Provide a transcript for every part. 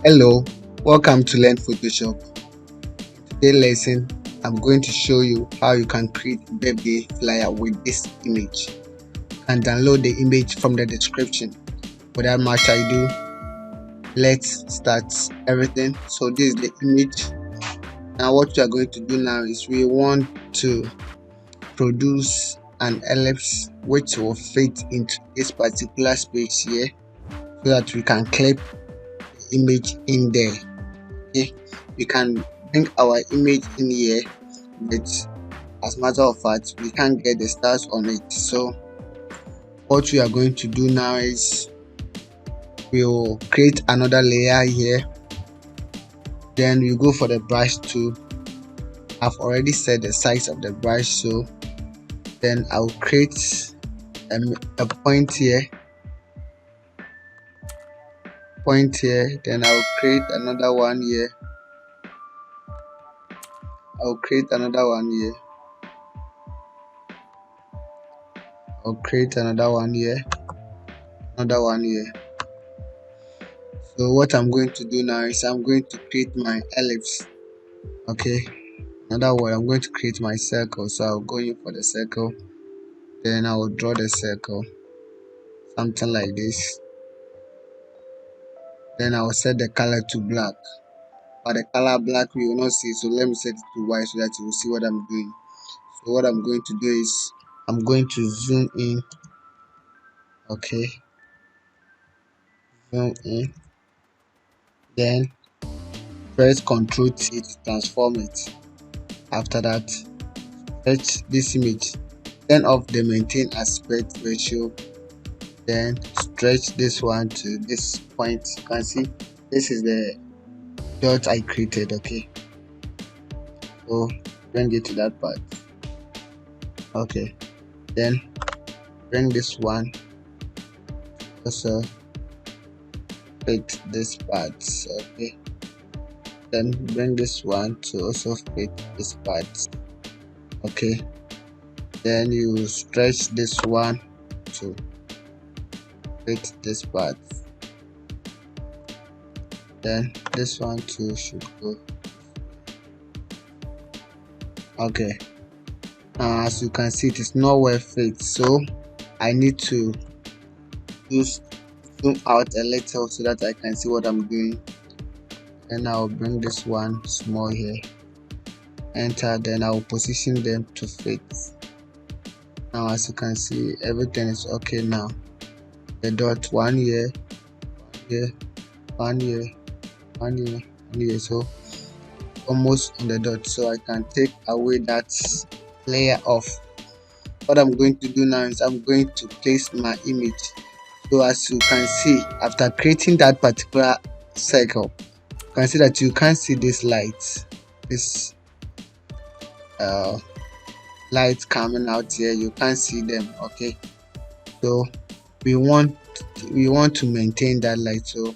Hello, welcome to Learn Photoshop. Today's lesson, I'm going to show you how you can create a birthday flyer with this image. You can download the image from the description. Without much ado, let's start everything. So this is the image. Now what we are going to do now is we want to produce an ellipse which will fit into this particular space here so that we can clip the image in there. Okay, we can bring our image in here, but as a matter of fact we can't get the stars on it. So what we are going to do now is we will create another layer here, then we go for the brush tool. I've already set the size of the brush, so then I'll create a point here, then I'll create another one here, I'll create another one here, I'll create another one here, another one here. So what I'm going to do now is I'm going to create my ellipse. Okay, another word, I'm going to create my circle. So I'll go in for the circle, then I will draw the circle, something like this. Then I will set the color to black, but the color black we will not see, so let me set it to white so that you will see what I'm doing. So what I'm going to do is I'm going to zoom in. Okay, zoom in, then press Ctrl T to transform it. After that, stretch this image, turn off the maintain aspect ratio, then stretch this one to this point. You can see this is the dot I created. Okay, so bring it to that part. Okay, then bring this one also fit this part. Okay, then bring this one to also fit this part. Okay, then you stretch this one to fit this part, then this one too should go. Okay, now as you can see it is not well fit, so I need to just zoom out a little so that I can see what I'm doing. Then I'll bring this one small here, enter, then I'll position them to fit. Now as you can see everything is okay. Now the dot, one here, one here, one here, so almost on the dot, so I can take away that layer off. What I'm going to do now is I'm going to place my image. So as you can see, after creating that particular circle, you can see that you can't see this light, this light coming out here, you can't see them. Okay, so we want to maintain that light, so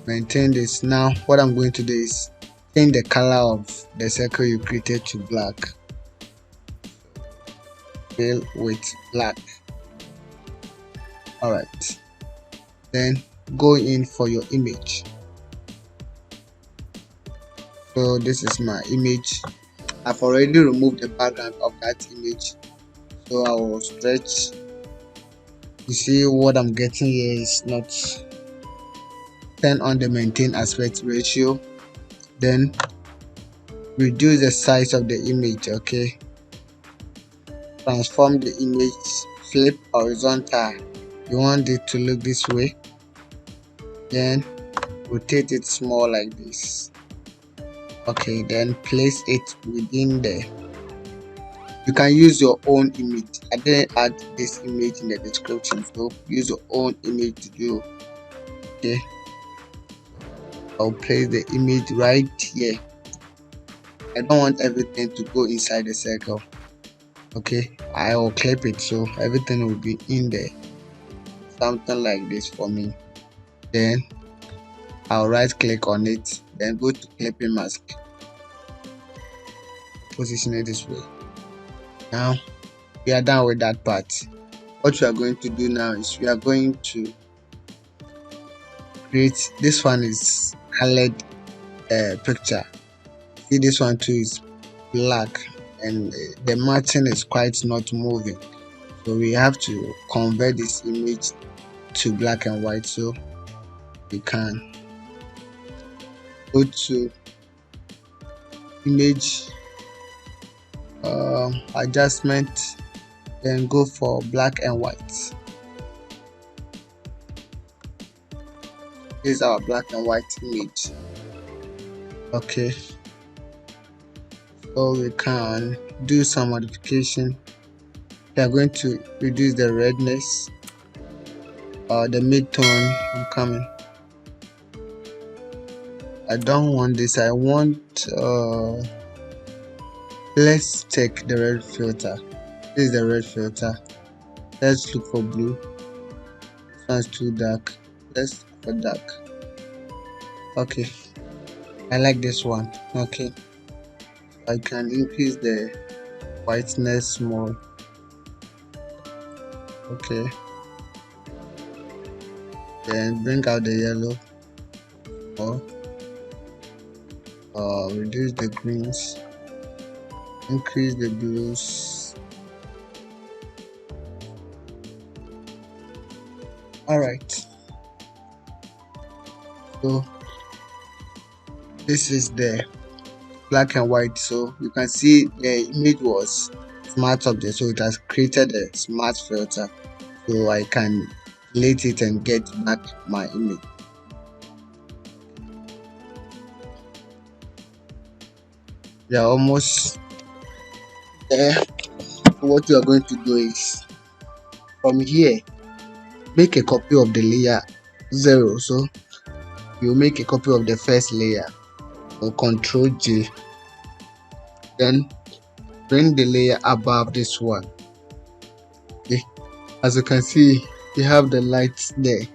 maintain this. Now what I'm going to do is change the color of the circle you created to black, fill with black. Alright, then go in for your image. So this is my image. I've already removed the background of that image, so I will stretch. You see what I'm getting here is not. Turn on the maintain aspect ratio, then reduce the size of the image. Okay, transform the image, flip horizontal, you want it to look this way, then rotate it small like this. Okay, then place it within there. You can use your own image. I didn't add this image in the description, so use your own image to do. Okay, I'll place the image right here. I don't want everything to go inside the circle. Okay, I will clip it so everything will be in there, something like this for me. Then I'll right click on it, then go to clipping mask, position it this way. Now we are done with that part. What we are going to do now is we are going to create this one is colored picture. See, this one too is black, and the margin is quite not moving, so we have to convert this image to black and white. So we can go to image adjustment, then go for black and white. This is our black and white image. Okay, so we can do some modification. We are going to reduce the redness, the mid-tone. I'm coming. I don't want this. I want let's take the red filter. This is the red filter. Let's look for blue. This one's too dark. Let's look for dark. Okay, I like this one. Okay, I can increase the whiteness more. Okay, then bring out the yellow, or reduce the greens, increase the blues. All right, so this is the black and white. So you can see the image was smart object, so it has created a smart filter, so I can delete it and get back my image. We are almost there. So what you are going to do is, from here, make a copy of the layer 0. So you make a copy of the first layer, or Control J, then bring the layer above this one. Okay, as you can see, you have the lights there,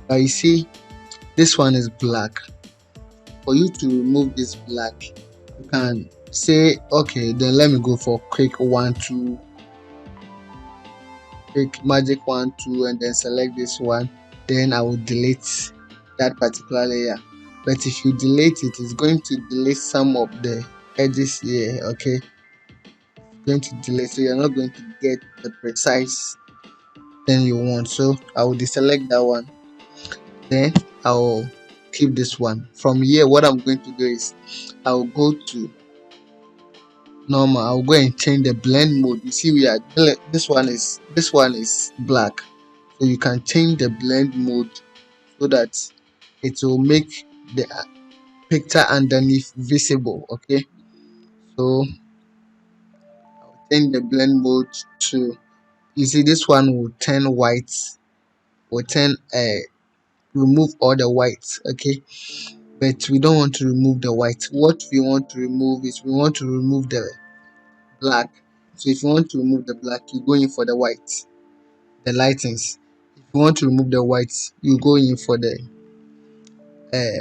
but you see this one is black. For you to remove this black, you can say, okay, then let me go for quick 1 2, quick magic 1 2, and then select this one. Then I will delete that particular layer. But if you delete it, it's going to delete some of the edges here. Okay, it's going to delete, so you're not going to get the precise thing you want. So I will deselect that one, then I will keep this one. From here, what I'm going to do is I will go to normal. I'll go and change the blend mode. You see, we are this one is black, so you can change the blend mode so that it will make the picture underneath visible. Okay, so I'll change the blend mode to, you see, this one will turn white, will turn remove all the whites. Okay, but we don't want to remove the white. What we want to remove is, we want to remove the black. So if you want to remove the black, you go in for the white, the lightings. If you want to remove the whites, you go in for the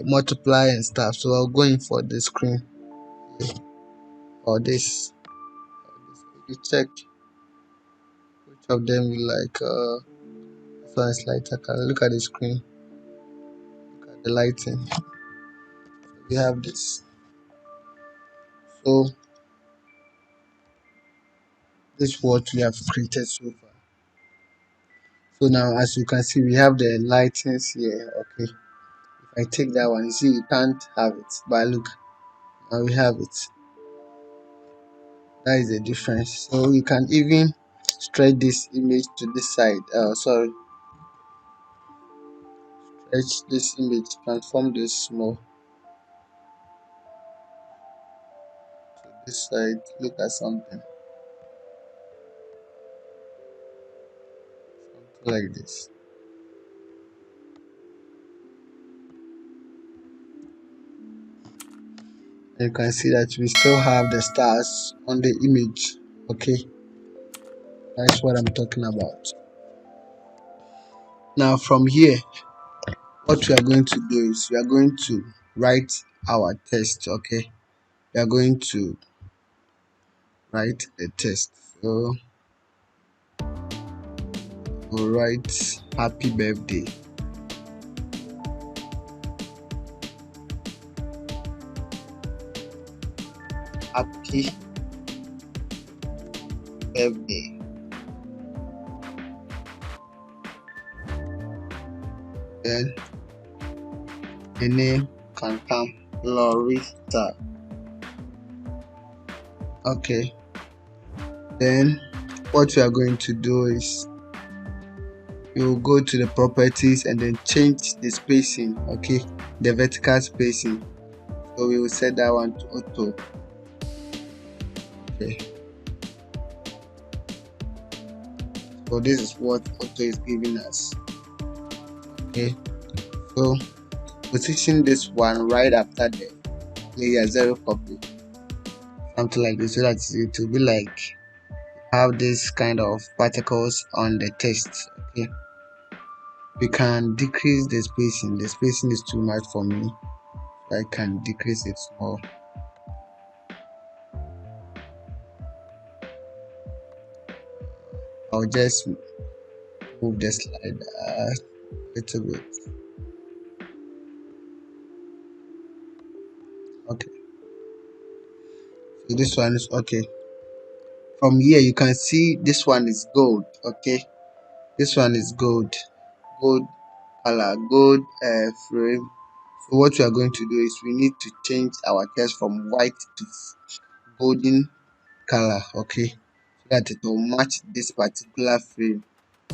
multiply and stuff. So I'll go in for the screen, or this. You check which of them you like. This one is lighter color. Look at the screen, look at the lighting. We have this. So this is what we have created so far. So now, as you can see, we have the lightings here. Okay, if I take that one, you see you can't have it, but look, now we have it. That is the difference. So you can even stretch this image to this side. Sorry, stretch this image, transform this small to this side. Look at something like this. You can see that we still have the stars on the image. Okay, that's what I'm talking about. Now from here, what we are going to do is we are going to write our text. Okay, we are going to write the text. So we'll write happy birthday. happy birthday. Then the name can come Loretta. Okay, then what we are going to do is you will go to the properties and then change the spacing, okay, the vertical spacing. So we will set that one to auto. Okay, so this is what auto is giving us. Okay, so position this one right after the layer 0 copy, something like this, so that it will be like have this kind of particles on the text. Okay, we can decrease the spacing. The spacing is too much for me. I can decrease it small. I'll just move the slide a little bit. Okay, so this one is okay. From here you can see this one is gold. Okay, this one is gold color, gold frame. So what we are going to do is we need to change our text from white to golden color, okay, so that it will match this particular frame.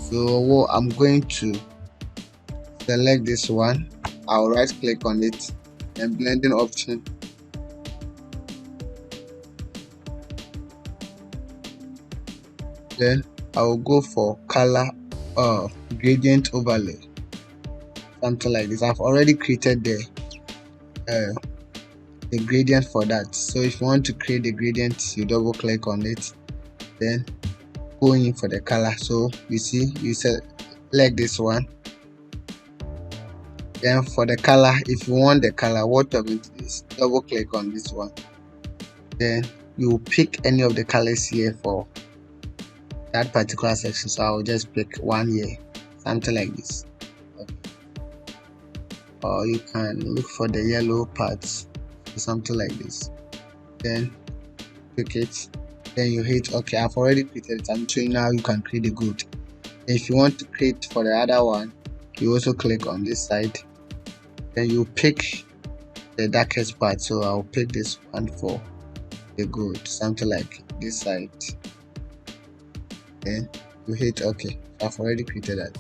So what I'm going to select this one, I'll right click on it and blending option, then I will go for color gradient overlay, something like this. I've already created the gradient for that. So if you want to create the gradient, you double click on it, then go in for the color. So you see, you select this one, then for the color, if you want the color, what you're going to do is double click on this one, then you will pick any of the colors here for that particular section. So I'll just pick one here, something like this. Okay. Or you can look for the yellow parts, something like this, then pick it, then you hit OK. I've already created it. I'm showing you how you can create the gold. If you want to create for the other one, you also click on this side, then you pick the darkest part. So I'll pick this one for the gold, something like this side, then you hit OK. I've already created that.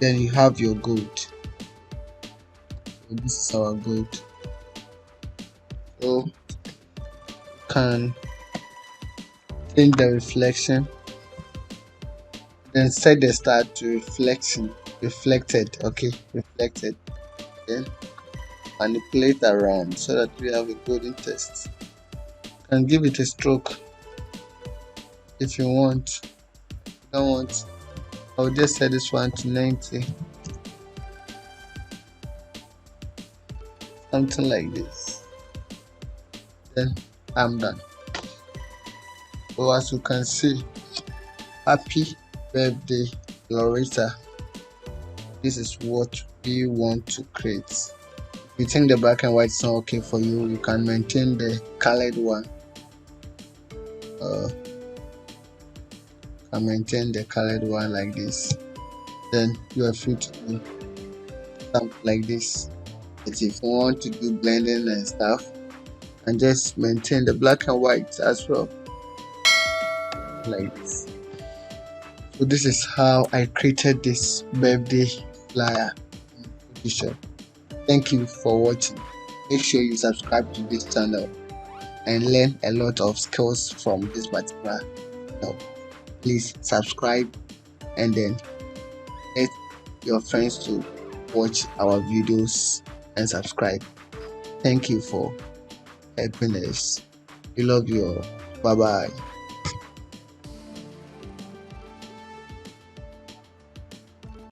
Then you have your gold. So this is our gold. So you can change the reflection, then set the start to reflected, okay, reflected, then manipulate around so that we have a golden text. You can give it a stroke if you want. If you don't want, I'll just set this one to 90, something like this, then I'm done. So as you can see, happy birthday Loretta. This is what we want to create. If you think the black and white is not okay for you, you can maintain the colored one. Can maintain the colored one like this. Then you are free to do something like this. But if you want to do blending and stuff, and just maintain the black and white as well, like this. So this is how I created this birthday flyer in Photoshop. Thank you for watching. Make sure you subscribe to this channel and learn a lot of skills from this particular channel. Please subscribe and then let your friends to watch our videos and subscribe. Thank you for helping us. We love you all. Bye bye.